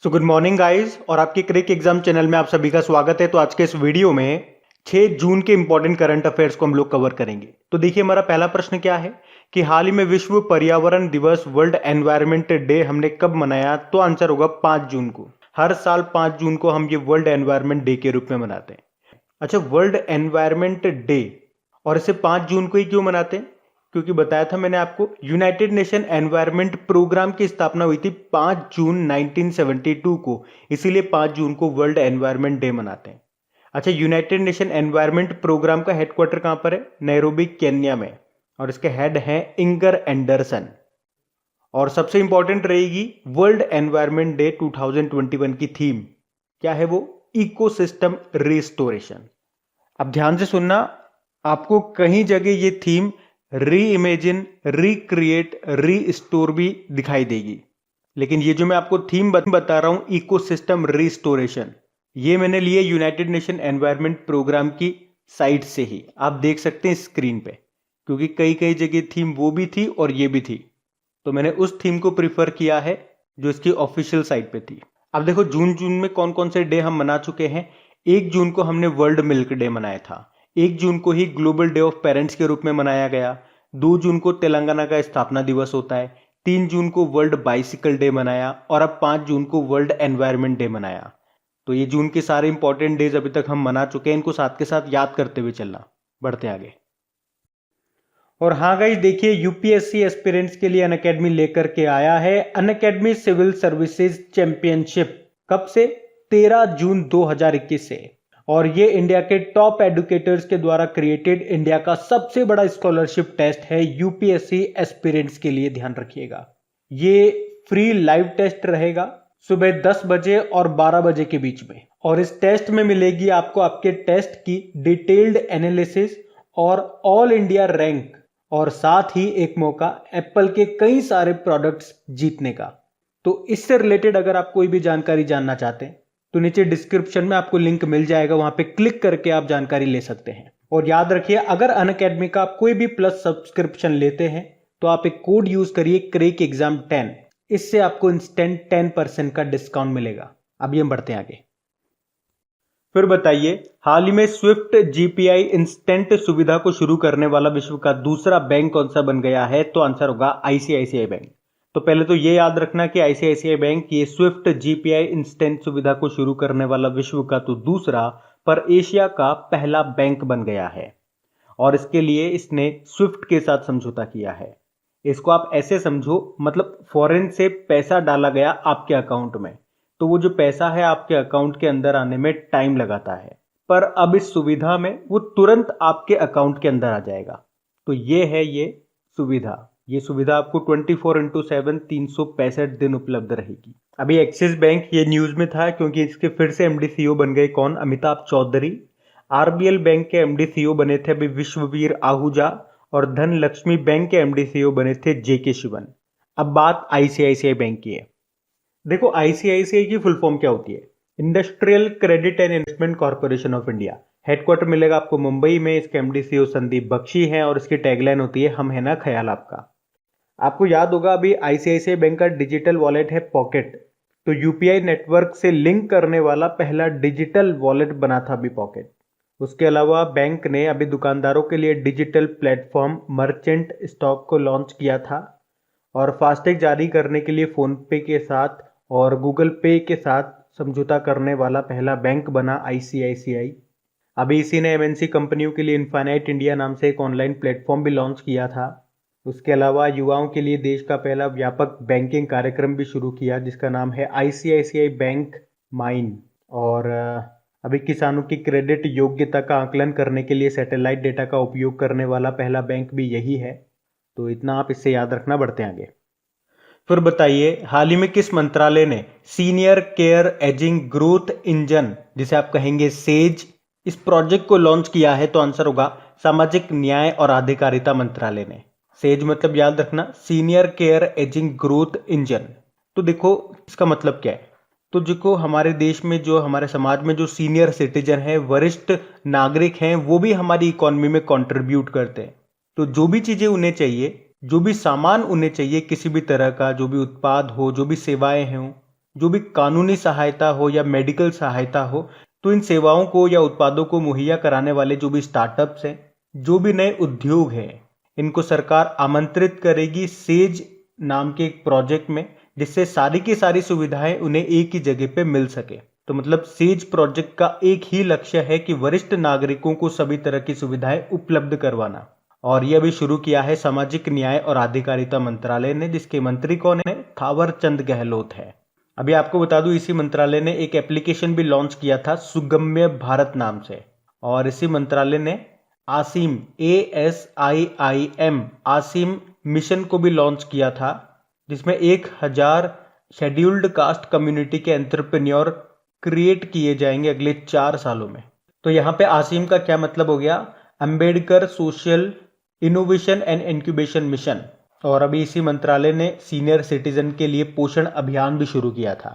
So good morning guys और आपके क्रिक exam channel में आप सभी का स्वागत है। तो आज के इस वीडियो में 6 जून के इंपॉर्टेंट करंट अफेयर्स को हम लोग कवर करेंगे। तो देखिए हमारा पहला प्रश्न क्या है कि हाल ही में विश्व पर्यावरण दिवस वर्ल्ड एनवायरनमेंट डे हमने कब मनाया? तो आंसर होगा 5 जून को। हर साल 5 जून को हम ये वर्ल्ड एनवायरनमेंट डे के रूप में मनाते हैं। अच्छा, वर्ल्ड एनवायरनमेंट डे और इसे 5 जून को ही क्यों मनाते हैं? क्योंकि बताया था मैंने आपको, यूनाइटेड नेशन एनवायरनमेंट प्रोग्राम की स्थापना हुई थी 5 जून 1972 को, इसीलिए 5 जून को वर्ल्ड एनवायरनमेंट डे मनाते हैं। अच्छा, यूनाइटेड नेशन एनवायरनमेंट प्रोग्राम का हेडक्वार्टर कहां पर है? नैरोबी, केन्या में, और इसके हेड हैं इंगर एंडरसन। और सबसे इंपॉर्टेंट रहेगी वर्ल्ड एनवायरनमेंट डे 2021 की थीम क्या है? वो इकोसिस्टम रिस्टोरेशन। अब ध्यान से सुनना, आपको कहीं जगह ये थीम री इमेजिन, रिक्रिएट, रीस्टोर भी दिखाई देगी, लेकिन ये जो मैं आपको थीम बता रहा हूं इकोसिस्टम रिस्टोरेशन, ये मैंने लिए यूनाइटेड नेशन एनवायरनमेंट प्रोग्राम की साइट से ही। आप देख सकते हैं स्क्रीन पे, क्योंकि कई कई जगह थीम वो भी थी और ये भी थी, तो मैंने उस थीम को प्रिफर किया है जो इसकी ऑफिशियल साइट पे थी। अब देखो जून में कौन कौन से डे हम मना चुके हैं। 1 जून को हमने वर्ल्ड मिल्क डे मनाया था। 1 जून को ही ग्लोबल डे ऑफ पेरेंट्स के रूप में मनाया गया। 2 जून को तेलंगाना का स्थापना दिवस होता है। 3 जून को वर्ल्ड बाइसिकल डे मनाया और अब 5 जून को वर्ल्ड एनवायरनमेंट डे मनाया। तो ये जून के सारे इंपॉर्टेंट डेज अभी तक हम मना चुके हैं, इनको साथ के साथ याद करते हुए चलना। बढ़ते आगे। और हाँ गाइस, देखिए यूपीएससी एस्पिरेंट्स के लिए अनअकैडमी लेकर के आया है अनअकैडमी सिविल सर्विसेज चैंपियनशिप। कब से? 13 जून 2021 से। और ये इंडिया के टॉप एडुकेटर्स के द्वारा क्रिएटेड इंडिया का सबसे बड़ा स्कॉलरशिप टेस्ट है यूपीएससी एस्पिरेंट्स के लिए, ध्यान रखिएगा। ये फ्री लाइव टेस्ट रहेगा सुबह 10 बजे और 12 बजे के बीच में, और इस टेस्ट में मिलेगी आपको आपके टेस्ट की डिटेल्ड एनालिसिस और ऑल इंडिया रैंक, और साथ ही एक मौका एप्पल के कई सारे प्रोडक्ट्स जीतने का। तो इससे रिलेटेड अगर आप कोई भी जानकारी जानना चाहते हैं तो नीचे डिस्क्रिप्शन में आपको लिंक मिल जाएगा, वहां पे क्लिक करके आप जानकारी ले सकते हैं। और याद रखिए, अगर अनअकैडमी का आप कोई भी प्लस सब्सक्रिप्शन लेते हैं तो आप एक कोड यूज करिए क्रेक एग्जाम 10, इससे आपको इंस्टेंट 10% का डिस्काउंट मिलेगा। अब ये बढ़ते हैं आगे। फिर बताइए, हाल ही में स्विफ्ट जीपीआई इंस्टेंट सुविधा को शुरू करने वाला विश्व का दूसरा बैंक कौन सा बन गया है? तो आंसर होगा आईसीआईसीआई बैंक। तो पहले तो ये याद रखना कि आईसीआईसीआई बैंक ये स्विफ्ट जीपीआई इंस्टेंट सुविधा को शुरू करने वाला विश्व का तो दूसरा, पर एशिया का पहला बैंक बन गया है, और इसके लिए इसने स्विफ्ट के साथ समझौता किया है। इसको आप ऐसे समझो, मतलब फॉरेन से पैसा डाला गया आपके अकाउंट में, तो वो जो पैसा है आपके अकाउंट के अंदर आने में टाइम लगाता है, पर अब इस सुविधा में वो तुरंत आपके अकाउंट के अंदर आ जाएगा। तो ये है ये सुविधा। ये सुविधा आपको 24/7 365 दिन उपलब्ध रहेगी। अभी एक्सिस बैंक ये न्यूज में था क्योंकि इसके फिर से एमडी सीईओ बन गए कौन? अमिताभ चौधरी। आरबीएल बैंक के एमडी सीईओ बने थे अभी विश्ववीर आहूजा, और धनलक्ष्मी बैंक के एमडी सीईओ बने थे जेके शिवन। अब बात आईसीआईसीआई बैंक की है। देखो आईसीआईसीआई की फुल फॉर्म क्या होती है? Industrial credit and investment corporation of India. Headquarter मिलेगा आपको मुंबई में। इसके एमडी सीईओ संदीप बख्शी हैं और इसकी टैगलाइन होती है हम है ना ख्याल आपका। आपको याद होगा अभी आईसीआईसीआई बैंक का डिजिटल वॉलेट है पॉकेट, तो यूपीआई नेटवर्क से लिंक करने वाला पहला डिजिटल वॉलेट बना था अभी पॉकेट। उसके अलावा बैंक ने अभी दुकानदारों के लिए डिजिटल प्लेटफॉर्म मर्चेंट स्टॉक को लॉन्च किया था, और फास्टैग जारी करने के लिए फोन पे के साथ और गूगल पे के साथ समझौता करने वाला पहला बैंक बना आईसीआईसीआई। अभी इसी ने एमएनसी कंपनियों के लिए इन्फाइनाइट इंडिया नाम से एक ऑनलाइन प्लेटफॉर्म भी लॉन्च किया था। उसके अलावा युवाओं के लिए देश का पहला व्यापक बैंकिंग कार्यक्रम भी शुरू किया जिसका नाम है आईसीआईसीआई बैंक माइन। और अभी किसानों की क्रेडिट योग्यता का आकलन करने के लिए सैटेलाइट डेटा का उपयोग करने वाला पहला बैंक भी यही है। तो इतना आप इससे याद रखना। बढ़ते आगे। फिर बताइए, हाल ही में किस मंत्रालय ने senior care ageing growth engine, जिसे आप कहेंगे सेज, इस प्रोजेक्ट को लॉन्च किया है? तो आंसर होगा सामाजिक न्याय और अधिकारिता मंत्रालय ने। सेज मतलब याद रखना senior care ageing growth engine. तो देखो इसका मतलब क्या है? तो देखो हमारे देश में जो हमारे समाज में जो सीनियर सिटीजन है, वरिष्ठ नागरिक हैं, वो भी हमारी इकोनॉमी में कंट्रीब्यूट करते हैं। तो जो भी चीजें उन्हें चाहिए, जो भी सामान उन्हें चाहिए, किसी भी तरह का जो भी उत्पाद हो, जो भी सेवाएं हों, जो भी कानूनी सहायता हो या मेडिकल सहायता हो, तो इन सेवाओं को या उत्पादों को मुहैया कराने वाले जो भी स्टार्टअप्स हैं, जो भी नए उद्योग हैं, इनको सरकार आमंत्रित करेगी सेज नाम के एक प्रोजेक्ट में, जिससे सारी की सारी सुविधाएं उन्हें एक ही जगह पे मिल सके। तो मतलब सेज प्रोजेक्ट का एक ही लक्ष्य है कि वरिष्ठ नागरिकों को सभी तरह की सुविधाएं उपलब्ध करवाना। और यह भी शुरू किया है सामाजिक न्याय और अधिकारिता मंत्रालय ने, जिसके मंत्री कौन है? थावर चंद गहलोत है। अभी आपको बता दूं, इसी मंत्रालय ने एक एप्लीकेशन भी लॉन्च किया था सुगम्य भारत नाम से, और इसी मंत्रालय ने आसीम ASIIM आसीम मिशन को भी लॉन्च किया था, जिसमें 1000 शेड्यूल्ड कास्ट कम्युनिटी के एंटरप्रेन्योर क्रिएट किए जाएंगे अगले 4 सालों में। तो यहाँ पे आसीम का क्या मतलब हो गया? Ambedkar social innovation and incubation mission. और अभी इसी मंत्रालय ने सीनियर सिटीजन के लिए पोषण अभियान भी शुरू किया था,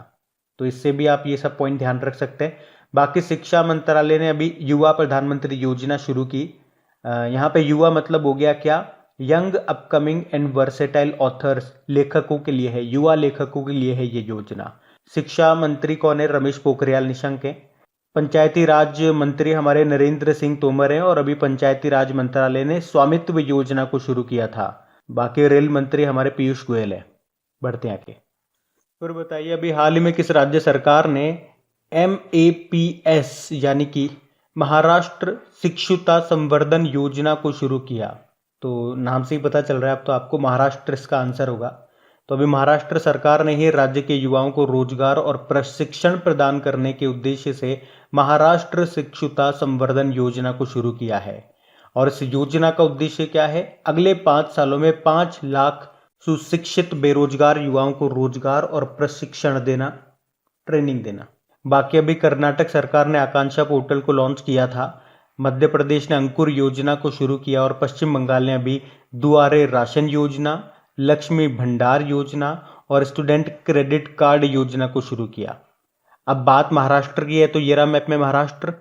तो इससे भी आप ये सब पॉइंट ध्यान रख सकते हैं। बाकी शिक्षा मंत्रालय ने अभी युवा प्रधानमंत्री योजना शुरू की। यहाँ पे युवा मतलब हो गया क्या? Young upcoming and versatile authors, लेखकों के लिए है, युवा लेखकों के लिए है ये योजना। शिक्षा मंत्री कौन है? रमेश पोखरियाल निशंक है। पंचायती राज मंत्री हमारे नरेंद्र सिंह तोमर हैं, और अभी पंचायती राज मंत्रालय ने स्वामित्व योजना को शुरू किया था। बाकी रेल मंत्री हमारे पीयूष गोयल है। बढ़ते हैं आगे। फिर बताइए, अभी हाल ही में किस राज्य सरकार ने MAPS यानी कि महाराष्ट्र शिक्षुता संवर्धन योजना को शुरू किया? तो नाम से ही पता चल रहा है अब तो आपको, महाराष्ट्र इसका आंसर होगा। तो अभी महाराष्ट्र सरकार ने ही राज्य के युवाओं को रोजगार और प्रशिक्षण प्रदान करने के उद्देश्य से महाराष्ट्र शिक्षुता संवर्धन योजना को शुरू किया है। और इस योजना का उद्देश्य क्या है? अगले 5 सालों में 5 लाख सुशिक्षित बेरोजगार युवाओं को रोजगार और प्रशिक्षण देना, ट्रेनिंग देना। बाकी अभी कर्नाटक सरकार ने आकांक्षा पोर्टल को लॉन्च किया था, मध्य प्रदेश ने अंकुर योजना को शुरू किया, और पश्चिम बंगाल ने अभी दुआरे राशन योजना, लक्ष्मी भंडार योजना और स्टूडेंट क्रेडिट कार्ड योजना को शुरू किया। अब बात महाराष्ट्र की है, तो ये रहा मैप में महाराष्ट्र।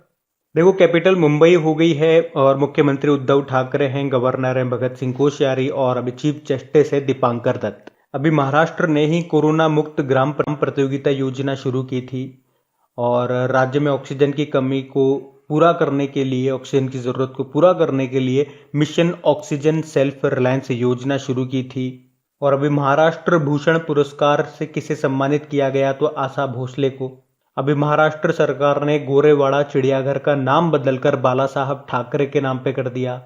देखो, कैपिटल मुंबई हो गई है, और मुख्यमंत्री उद्धव ठाकरे हैं, गवर्नर हैं भगत सिंह कोश्यारी, और अभी चीफ जस्टिस है दीपांकर दत्त। अभी महाराष्ट्र ने ही कोरोना मुक्त ग्राम प्रतियोगिता योजना शुरू की थी, और राज्य में ऑक्सीजन की कमी को पूरा करने के लिए, ऑक्सीजन की जरूरत को पूरा करने के लिए मिशन ऑक्सीजन सेल्फ रिलायंस योजना शुरू की थी। और अभी महाराष्ट्र भूषण पुरस्कार से किसे सम्मानित किया गया? तो आशा भोसले को। अभी महाराष्ट्र सरकार ने गोरेवाड़ा चिड़ियाघर का नाम बदलकर बाला साहब ठाकरे के नाम पे कर दिया,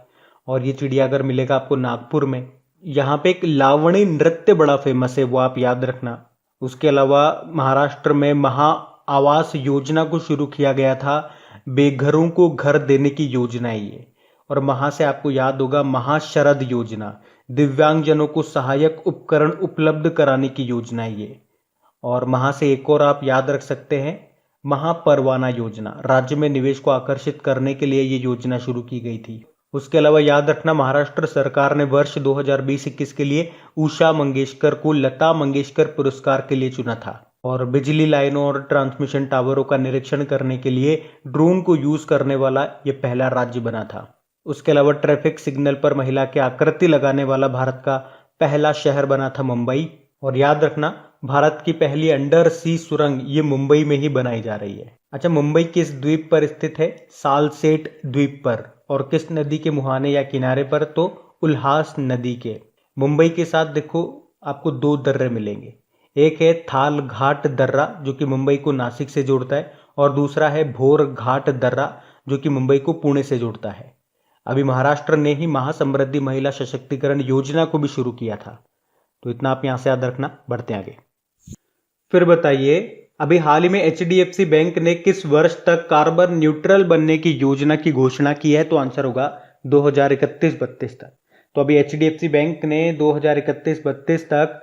और ये चिड़ियाघर मिलेगा आपको नागपुर में। यहाँ पे एक लावणी नृत्य बड़ा फेमस है, वो आप याद रखना। उसके अलावा महाराष्ट्र में महा आवास योजना को शुरू किया गया था, बेघरों को घर देने की योजना है ये। और महा से आपको याद होगा महाशरद योजना, दिव्यांगजनों को सहायक उपकरण उपलब्ध कराने की योजना है ये। और महा से एक और आप याद रख सकते हैं, महापरवाना योजना, राज्य में निवेश को आकर्षित करने के लिए ये योजना शुरू की गई थी। उसके अलावा याद रखना, महाराष्ट्र सरकार ने वर्ष 2020-21 के लिए उषा मंगेशकर को लता मंगेशकर पुरस्कार के लिए चुना था। और बिजली लाइनों और ट्रांसमिशन टावरों का निरीक्षण करने के लिए ड्रोन को यूज करने वाला ये पहला राज्य बना था। उसके अलावा ट्रैफिक सिग्नल पर महिला की आकृति लगाने वाला भारत का पहला शहर बना था मुंबई। और याद रखना, भारत की पहली अंडर सी सुरंग ये मुंबई में ही बनाई जा रही है। अच्छा, मुंबई किस द्वीप पर स्थित है? सालसेट द्वीप पर। और किस नदी के मुहाने या किनारे पर? तो उल्हास नदी के। मुंबई के साथ देखो आपको 2 दर्रे मिलेंगे, एक है थाल घाट दर्रा जो कि मुंबई को नासिक से जोड़ता है, और दूसरा है भोर घाट दर्रा जो कि मुंबई को पुणे से जोड़ता है। अभी महाराष्ट्र ने ही महासमृद्धि महिला सशक्तिकरण योजना को भी शुरू किया था। तो इतना आप यहां से याद रखना। बढ़ते आगे। फिर बताइए, अभी हाल ही में HDFC बैंक ने किस वर्ष तक कार्बन न्यूट्रल बनने की योजना की घोषणा की है? तो आंसर होगा 2031-32 तक। तो अभी HDFC बैंक ने 2031-32 तक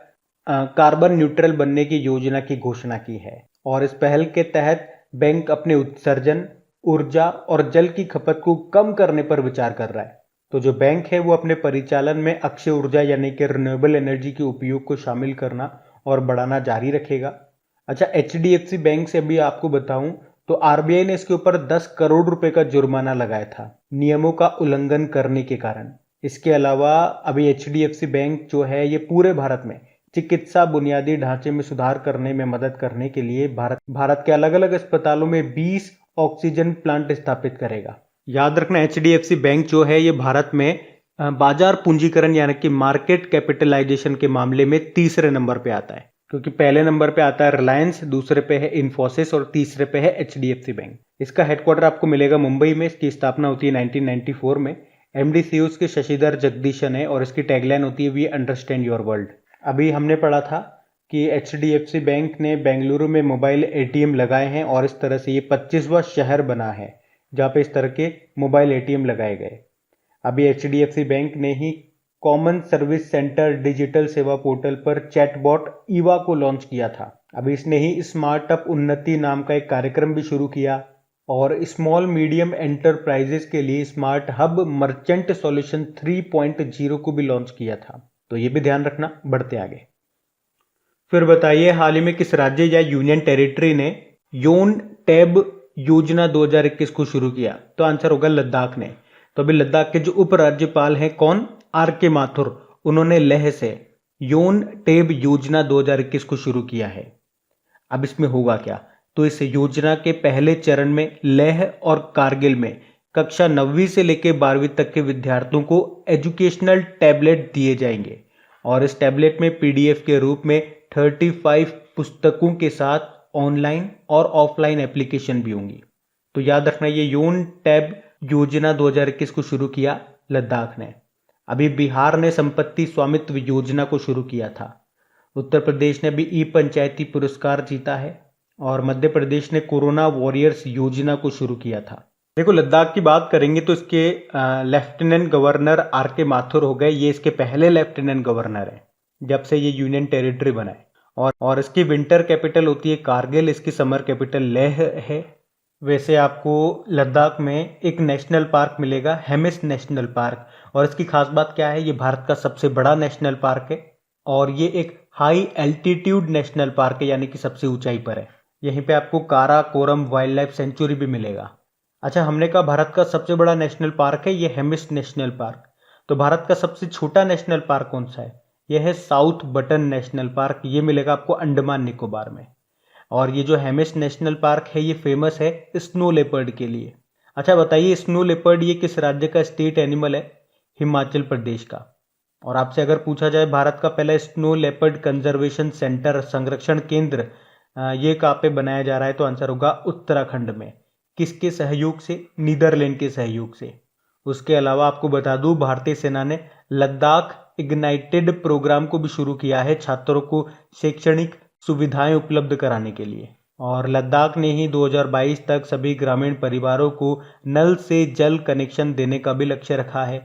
कार्बन न्यूट्रल बनने की योजना की घोषणा की है। और इस पहल के तहत बैंक अपने उत्सर्जन, ऊर्जा और जल की खपत को कम करने पर विचार कर रहा है। तो जो बैंक है वो अपने परिचालन में अक्षय ऊर्जा यानी कि रिन्यूएबल एनर्जी के उपयोग को शामिल करना और बढ़ाना जारी रखेगा। अच्छा, HDFC बैंक से अभी आपको बताऊं तो RBI ने इसके ऊपर 10 करोड़ रुपए का जुर्माना लगाया था नियमों का उल्लंघन करने के कारण। इसके अलावा अभी HDFC बैंक जो है ये पूरे भारत में चिकित्सा बुनियादी ढांचे में सुधार करने में मदद करने के लिए भारत के अलग अलग अस्पतालों में 20 ऑक्सीजन प्लांट स्थापित करेगा। याद रखना, एचडीएफसी बैंक जो है ये भारत में बाजार पूंजीकरण यानी कि मार्केट कैपिटलाइजेशन के मामले में तीसरे नंबर पे आता है, क्योंकि पहले नंबर पे आता है रिलायंस, दूसरे पे है इन्फोसिस और तीसरे पे है एचडीएफसी बैंक। इसका हेडक्वार्टर आपको मिलेगा मुंबई में। इसकी स्थापना होती है 1994 में। एमडी सीईओ उसके शशिधर जगदीशन है और इसकी टैगलाइन होती है वी अंडरस्टैंड योर वर्ल्ड। अभी हमने पढ़ा था कि एचडीएफसी बैंक ने बेंगलुरु में मोबाइल एटीएम लगाए हैं और इस तरह से ये 25वां शहर बना है जहाँ पे इस तरह के मोबाइल एटीएम लगाए गए। अभी एचडीएफसी बैंक ने ही कॉमन सर्विस सेंटर डिजिटल सेवा पोर्टल पर चैटबॉट ईवा को लॉन्च किया था। अभी इसने ही स्मार्टअप उन्नति नाम का एक कार्यक्रम भी शुरू किया और स्मॉल मीडियम एंटरप्राइजेस के लिए स्मार्ट हब मर्चेंट सॉल्यूशन 3.0 को भी लॉन्च किया था। तो ये भी ध्यान रखना। बढ़ते आगे। फिर बताइए, हाल ही में किस राज्य या यूनियन टेरिटरी ने योन टैब योजना 2021 को शुरू किया? तो आंसर होगा लद्दाख ने। तो अभी लद्दाख के जो उपराज्यपाल हैं कौन? आर के माथुर। उन्होंने लेह से योन टेब योजना 2021 को शुरू किया है। अब इसमें होगा क्या? तो इस योजना के पहले चरण में लेह और कारगिल में कक्षा 9वीं से लेकर 12वीं तक के विद्यार्थियों को एजुकेशनल टैबलेट दिए जाएंगे और इस टैबलेट में पीडीएफ के रूप में 35 पुस्तकों के साथ ऑनलाइन और ऑफलाइन एप्लीकेशन भी होंगी। तो याद रखना, ये योन टैब योजना 2021 को शुरू किया लद्दाख ने। अभी बिहार ने संपत्ति स्वामित्व योजना को शुरू किया था। उत्तर प्रदेश ने भी ई पंचायती पुरस्कार जीता है और मध्य प्रदेश ने कोरोना वॉरियर्स योजना को शुरू किया था। देखो, लद्दाख की बात करेंगे तो इसके लेफ्टिनेंट गवर्नर आर के माथुर हो गए। ये इसके पहले लेफ्टिनेंट गवर्नर हैं जब से ये यूनियन टेरिटरी बना है। और इसकी विंटर कैपिटल होती है कारगिल, इसकी समर कैपिटल लेह है। वैसे आपको लद्दाख में एक नेशनल पार्क मिलेगा, हेमिस नेशनल पार्क, और इसकी खास बात क्या है? ये भारत का सबसे बड़ा नेशनल पार्क है और ये एक हाई एल्टीट्यूड नेशनल पार्क है, यानी कि सबसे ऊंचाई पर है। यहीं पे आपको काराकोरम वाइल्ड लाइफ सेंचुरी भी मिलेगा। अच्छा, हमने कहा भारत का सबसे बड़ा नेशनल पार्क है ये हेमिस नेशनल पार्क। तो भारत का सबसे छोटा नेशनल पार्क कौन सा है? यह है साउथ बटन नेशनल पार्क। ये मिलेगा आपको अंडमान निकोबार में। और ये जो हेमिस नेशनल पार्क है ये फेमस है स्नो लेपर्ड के लिए। अच्छा बताइए, स्नो लेपर्ड ये किस राज्य का स्टेट एनिमल है? हिमाचल प्रदेश का। और आपसे अगर पूछा जाए भारत का पहला स्नो लेपर्ड कंजर्वेशन सेंटर संरक्षण केंद्र ये कहाँ पे बनाया जा रहा है? तो आंसर होगा उत्तराखंड में। किसके सहयोग से? नीदरलैंड के सहयोग से। उसके अलावा आपको बता दूं, भारतीय सेना ने लद्दाख इग्नाइटेड प्रोग्राम को भी शुरू किया है छात्रों को शैक्षणिक सुविधाएं उपलब्ध कराने के लिए। और लद्दाख ने ही 2022 तक सभी ग्रामीण परिवारों को नल से जल कनेक्शन देने का भी लक्ष्य रखा है।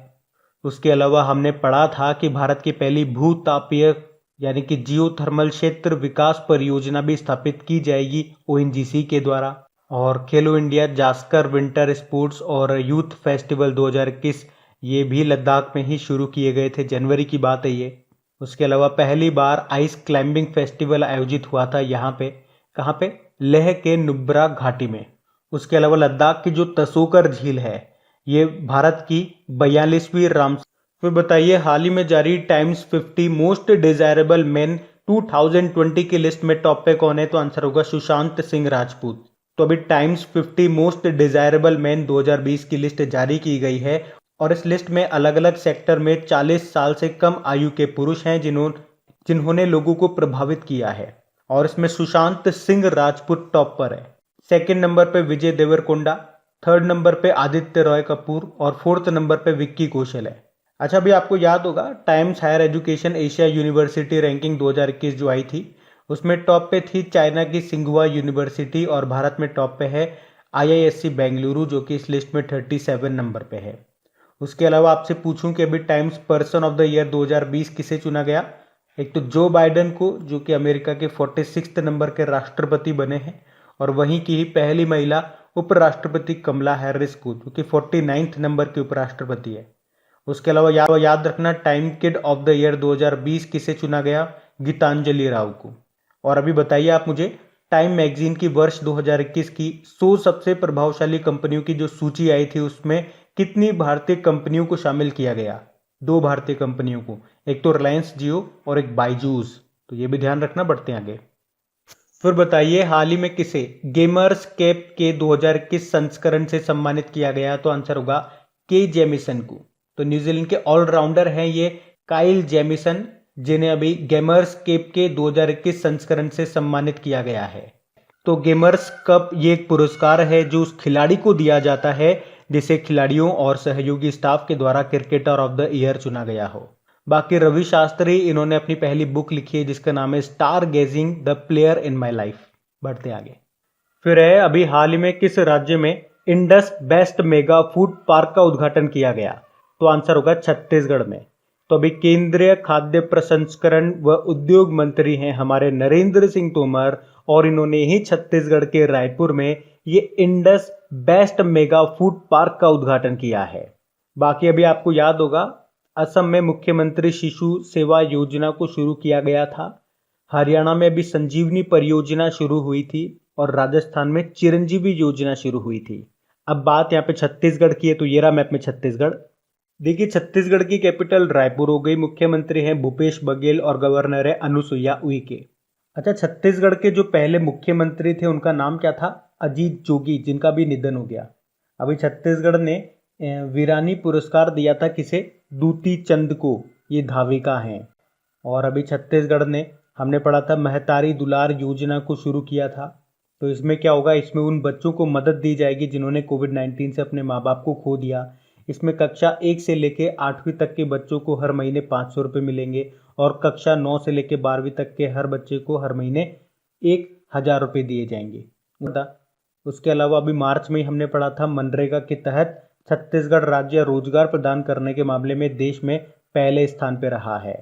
उसके अलावा हमने पढ़ा था कि भारत की पहली भूतापीय यानी कि जियोथर्मल क्षेत्र विकास परियोजना भी स्थापित की जाएगी ओएनजीसी के द्वारा। और खेलो इंडिया जास्कर विंटर स्पोर्ट्स और यूथ फेस्टिवल 2021 ये भी लद्दाख में ही शुरू किए गए थे, जनवरी की बात है ये। उसके अलावा पहली बार आइस क्लाइंबिंग फेस्टिवल आयोजित हुआ था यहाँ पे। कहाँ पे? लेह के नुब्रा घाटी में। उसके अलावा लद्दाख की जो तसोकर झील है ये भारत की 42वीं रामसर। फिर बताइए, हाल ही में जारी टाइम्स 50 मोस्ट डिजायरेबल मेन 2020 की लिस्ट में टॉप पे कौन है? तो आंसर होगा सुशांत सिंह राजपूत। तो अभी टाइम्स 50 मोस्ट डिजायरेबल मेन 2020 की लिस्ट जारी की गई है और इस लिस्ट में अलग अलग सेक्टर में 40 साल से कम आयु के पुरुष हैं जिन्होंने लोगों को प्रभावित किया है। और इसमें सुशांत सिंह राजपूत टॉप पर है। सेकंड नंबर पे विजय देवरकोंडा, थर्ड नंबर पे आदित्य रॉय कपूर और फोर्थ नंबर पे विक्की कौशल है। अच्छा, अभी आपको याद होगा Times Higher Education Asia University Ranking 2021 जो आई थी उसमें टॉप पे थी चाइना की सिंघुआ यूनिवर्सिटी और भारत में टॉप पे है आईआईएससी बेंगलुरु जो कि इस लिस्ट में 37 नंबर पे है। उसके अलावा आपसे पूछूं कि अभी times person of the year 2020 किसे चुना गया? एक तो जो बाइडेन को, जो कि अमेरिका के 46 नंबर के राष्ट्रपति बने हैं, और वहीं की ही पहली महिला उपराष्ट्रपति कमला हैरिस को, जो कि 49 नंबर के उपराष्ट्रपति है। उसके अलावा याद रखना time kid of the year 2020 किसे चुना गया? गीतांजलि राव को। और अभी बताइए आप मुझे, टाइम मैगजीन की वर्ष 2021 की 100 सबसे प्रभावशाली कंपनियों की जो सूची आई थी उसमें कितनी भारतीय कंपनियों को शामिल किया गया? 2 भारतीय कंपनियों को, एक तो रिलायंस जियो और एक बायजूस। तो ये भी ध्यान रखना। बढ़ते हैं आगे। फिर बताइए हाल ही में किसे गेमर्स कैप के 2021 संस्करण से सम्मानित किया गया? तो आंसर होगा के जेमिसन को। तो न्यूजीलैंड के ऑलराउंडर हैं ये काइल जेमिसन, जिन्हें अभी गेमर्स कैप के 2021 संस्करण से सम्मानित किया गया है। तो गेमर्स कप ये एक पुरस्कार है जो उस खिलाड़ी को दिया जाता है जिसे खिलाड़ियों और सहयोगी स्टाफ के द्वारा क्रिकेटर ऑफ द ईयर चुना गया हो। बाकी रवि शास्त्री, इन्होंने अपनी पहली बुक लिखी है जिसका नाम है stargazing the player in my life. बढ़ते आगे। फिर है अभी हाल ही में किस राज्य में Indus best mega food park का उद्घाटन किया गया? तो आंसर होगा छत्तीसगढ़ में। तो अभी केंद्रीय खाद्य प्रसंस्करण व उद्योग मंत्री हैं हमारे नरेंद्र सिंह तोमर, और इन्होंने ही छत्तीसगढ़ के रायपुर में ये Indus best mega food park का उद्घाटन किया है। बाकी अभी आपको याद होगा असम में मुख्यमंत्री शिशु सेवा योजना को शुरू किया गया था, हरियाणा में अभी संजीवनी परियोजना शुरू हुई थी, और राजस्थान में चिरंजीवी योजना शुरू हुई थी। अब बात यहाँ पे छत्तीसगढ़ की है, तो ये रहा मैप में छत्तीसगढ़। देखिए छत्तीसगढ़ की कैपिटल रायपुर हो गई, मुख्यमंत्री हैं भूपेश बघेल और गवर्नर है अनुसुईया उइके। अच्छा, छत्तीसगढ़ के जो पहले मुख्यमंत्री थे उनका नाम क्या था? अजीत जोगी, जिनका भी निधन हो गया। अभी छत्तीसगढ़ ने वीरानी पुरस्कार दिया था किसे? दूती चंद को, ये धाविका हैं। और अभी छत्तीसगढ़ ने, हमने पढ़ा था महतारी दुलार योजना को शुरू किया था। तो इसमें क्या होगा? इसमें उन बच्चों को मदद दी जाएगी जिन्होंने कोविड-19 से अपने माँ बाप को खो दिया। इसमें कक्षा 1 से लेके 8वीं तक के बच्चों को हर महीने 500 रुपये मिलेंगे, और कक्षा 9 से लेके 12वीं तक के हर बच्चे को हर महीने 1000 रुपये दिए जाएंगे। उसके अलावा अभी मार्च में हमने पढ़ा था मनरेगा के तहत छत्तीसगढ़ राज्य रोजगार प्रदान करने के मामले में देश में पहले स्थान पर रहा है।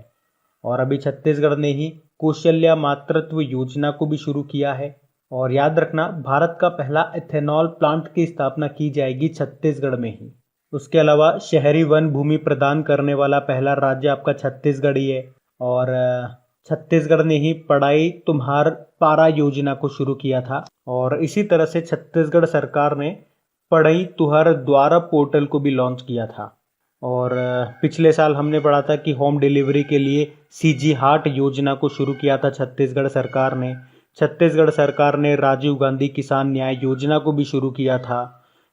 और अभी छत्तीसगढ़ ने ही कौशल्या मातृत्व योजना को भी शुरू किया है। और याद रखना, भारत का पहला एथेनॉल प्लांट की स्थापना की जाएगी छत्तीसगढ़ में ही। उसके अलावा शहरी वन भूमि प्रदान करने वाला पहला राज्य आपका छत्तीसगढ़ ही है। और छत्तीसगढ़ ने ही पढ़ाई तुम्हार पारा योजना को शुरू किया था। और इसी तरह से छत्तीसगढ़ सरकार ने पढ़ई तुहर द्वारा पोर्टल को भी लॉन्च किया था। और पिछले साल हमने पढ़ा था कि होम डिलीवरी के लिए सीजी हार्ट योजना को शुरू किया था छत्तीसगढ़ सरकार ने। छत्तीसगढ़ सरकार ने राजीव गांधी किसान न्याय योजना को भी शुरू किया था।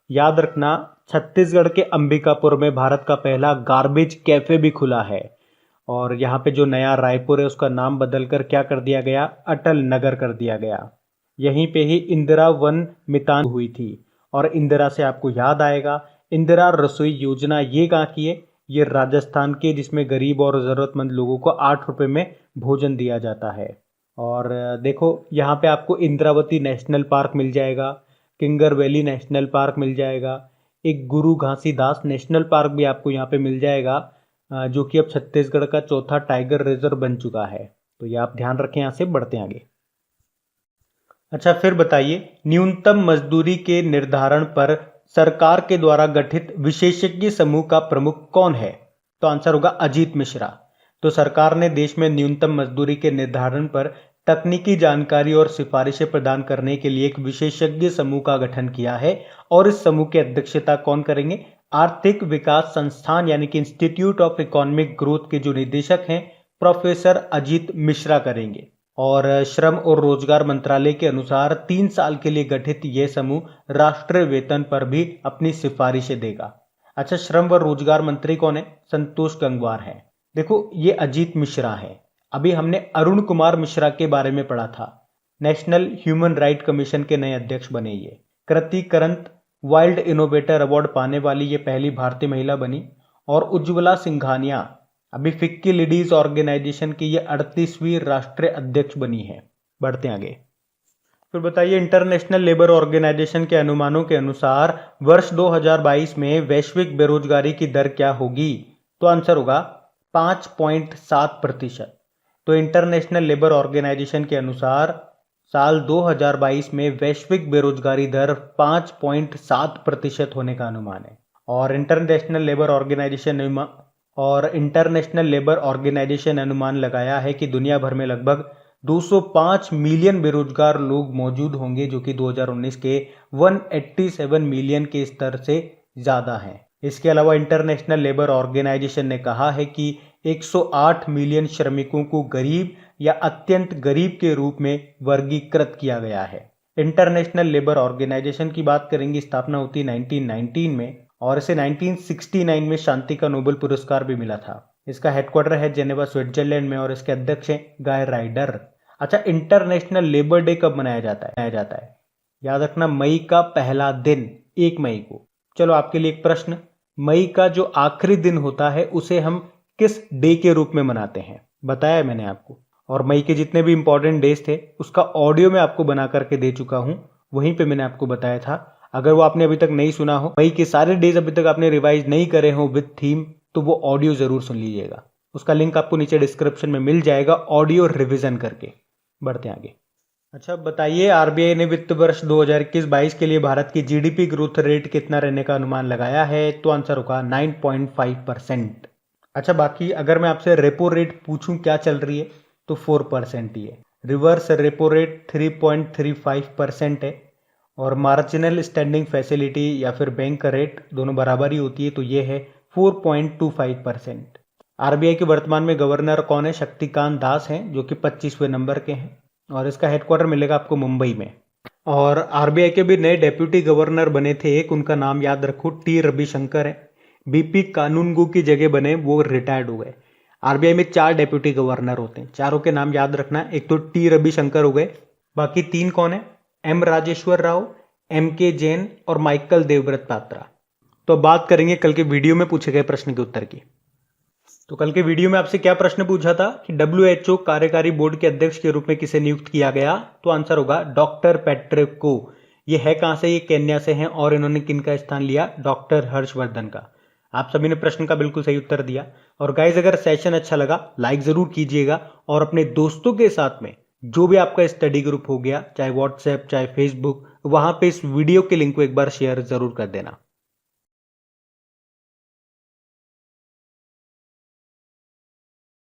याद रखना, छत्तीसगढ़ के अंबिकापुर में भारत का पहला गार्बेज कैफे भी खुला है। और यहाँ पे जो नया रायपुर है उसका नाम बदलकर क्या कर दिया गया? अटल नगर कर दिया गया। यहीं पे ही इंदिरा वन मितान हुई थी। और इंदिरा से आपको याद आएगा, इंदिरा रसोई योजना ये कहाँ की है? ये राजस्थान के, जिसमें गरीब और ज़रूरतमंद लोगों को 8 रुपये में भोजन दिया जाता है। और देखो यहाँ पे आपको इंद्रावती नेशनल पार्क मिल जाएगा, किंगर वैली नेशनल पार्क मिल जाएगा, एक गुरु घासीदास नेशनल पार्क भी आपको यहाँ पे मिल जाएगा, जो कि अब छत्तीसगढ़ का चौथा टाइगर रिजर्व बन चुका है। तो ये आप ध्यान रखें। यहाँ से बढ़ते हैं आगे। अच्छा, फिर बताइए न्यूनतम मजदूरी के निर्धारण पर सरकार के द्वारा गठित विशेषज्ञ समूह का प्रमुख कौन है? तो आंसर होगा अजीत मिश्रा। तो सरकार ने देश में न्यूनतम मजदूरी के निर्धारण पर तकनीकी जानकारी और सिफारिशें प्रदान करने के लिए एक विशेषज्ञ समूह का गठन किया है। और इस समूह की अध्यक्षता कौन करेंगे? आर्थिक विकास संस्थान यानी कि इंस्टीट्यूट ऑफ इकोनॉमिक ग्रोथ के जो निदेशक हैं प्रोफेसर अजीत मिश्रा करेंगे। और श्रम और रोजगार मंत्रालय के अनुसार 3 साल के लिए गठित यह समूह राष्ट्रीय वेतन पर भी अपनी सिफारिशें देगा। अच्छा, श्रम व रोजगार मंत्री कौन है? संतोष गंगवार है। देखो, ये अजीत मिश्रा है। अभी हमने अरुण कुमार मिश्रा के बारे में पढ़ा था, नेशनल ह्यूमन राइट कमीशन के नए अध्यक्ष बने ये। कृति करंत वाइल्ड इनोवेटर अवार्ड पाने वाली ये पहली भारतीय महिला बनी। और उज्ज्वला सिंघानिया अभी फिक्की लेडीज ऑर्गेनाइजेशन की ये 38वीं राष्ट्रीय अध्यक्ष बनी है। बढ़ते आगे। फिर बताइए इंटरनेशनल लेबर ऑर्गेनाइजेशन के अनुमानों के अनुसार वर्ष 2022 में वैश्विक बेरोजगारी की दर क्या होगी? तो आंसर होगा 5.7%। तो इंटरनेशनल लेबर ऑर्गेनाइजेशन के अनुसार साल 2022 में वैश्विक बेरोजगारी दर 5.7% होने का अनुमान है। और इंटरनेशनल लेबर ऑर्गेनाइजेशन अनुमान लगाया है कि दुनिया भर में लगभग 205 मिलियन बेरोजगार लोग मौजूद होंगे, जो कि 2019 के 187 मिलियन के स्तर से ज़्यादा हैं। इसके अलावा इंटरनेशनल लेबर ऑर्गेनाइजेशन ने कहा है कि 108 मिलियन श्रमिकों को गरीब या अत्यंत गरीब के रूप में वर्गीकृत किया गया है। इंटरनेशनल लेबर ऑर्गेनाइजेशन की बात करेंगे, स्थापना होती है 1919 में और इसे 1969 में शांति का नोबेल पुरस्कार भी मिला था। इसका हेडक्वार्टर है जेनेवा स्विट्जरलैंड में और इसके अध्यक्ष हैं गाय राइडर। अच्छा, इंटरनेशनल लेबर डे कब मनाया जाता है? याद रखना, मई का पहला दिन, 1 मई को। चलो आपके लिए एक प्रश्न, मई का जो आखिरी दिन होता है उसे हम किस डे के रूप में मनाते हैं? बताया मैंने आपको। और मई के जितने भी इंपॉर्टेंट डेज थे उसका ऑडियो मैं आपको बना करके दे चुका हूं, वहीं पे मैंने आपको बताया था। अगर वो आपने अभी तक नहीं सुना हो, मई के सारे डेज अभी तक आपने रिवाइज नहीं करे हो विद थीम, तो वो ऑडियो जरूर सुन लीजिएगा। उसका लिंक आपको नीचे डिस्क्रिप्शन में मिल जाएगा, ऑडियो रिविजन करके। बढ़ते आगे। अच्छा बताइए, आरबीआई ने वित्त वर्ष 2021-22 के लिए भारत की जीडीपी ग्रोथ रेट कितना रहने का अनुमान लगाया है? तो आंसर होगा 9.5%। अच्छा, बाकी अगर मैं आपसे रेपो रेट पूछूं क्या चल रही है, तो 4% ही है। रिवर्स रेपो रेट 3.35% है और मार्जिनल स्टैंडिंग फैसिलिटी या फिर बैंक का रेट दोनों बराबर ही होती है, तो ये है 4.25%। आरबीआई के वर्तमान में गवर्नर कौन है? शक्तिकांत दास हैं, जो कि 25वें नंबर के हैं और इसका हेडक्वार्टर मिलेगा आपको मुंबई में। और आरबीआई के भी नए डेप्यूटी गवर्नर बने थे एक, उनका नाम याद रखो, टी रविशंकर है। बीपी कानूनगो की जगह बने, वो रिटायर्ड हो गए। आरबीआई में 4 डेप्यूटी गवर्नर होते हैं, चारों के नाम याद रखना। एक तो टी रविशंकर हो गए, बाकी 3 कौन है? एम राजेश्वर राव, एम के जैन और माइकल देवव्रत पात्रा। तो अब बात करेंगे कल के वीडियो में पूछे गए प्रश्न के उत्तर की। तो कल के वीडियो में आपसे क्या प्रश्न पूछा था कि डब्ल्यूएचओ कार्यकारी बोर्ड के अध्यक्ष के रूप में किसे नियुक्त किया गया? तो आंसर होगा डॉक्टर पैट्रिक को। ये है कहां से? ये केन्या से हैं और इन्होंने किनका स्थान लिया? डॉक्टर हर्षवर्धन का। आप सभी ने प्रश्न का बिल्कुल सही उत्तर दिया। और गाइज, अगर सेशन अच्छा लगा लाइक जरूर कीजिएगा और अपने दोस्तों के साथ में जो भी आपका स्टडी ग्रुप हो गया, चाहे व्हाट्सएप चाहे फेसबुक, वहां पे इस वीडियो के लिंक को एक बार शेयर जरूर कर देना।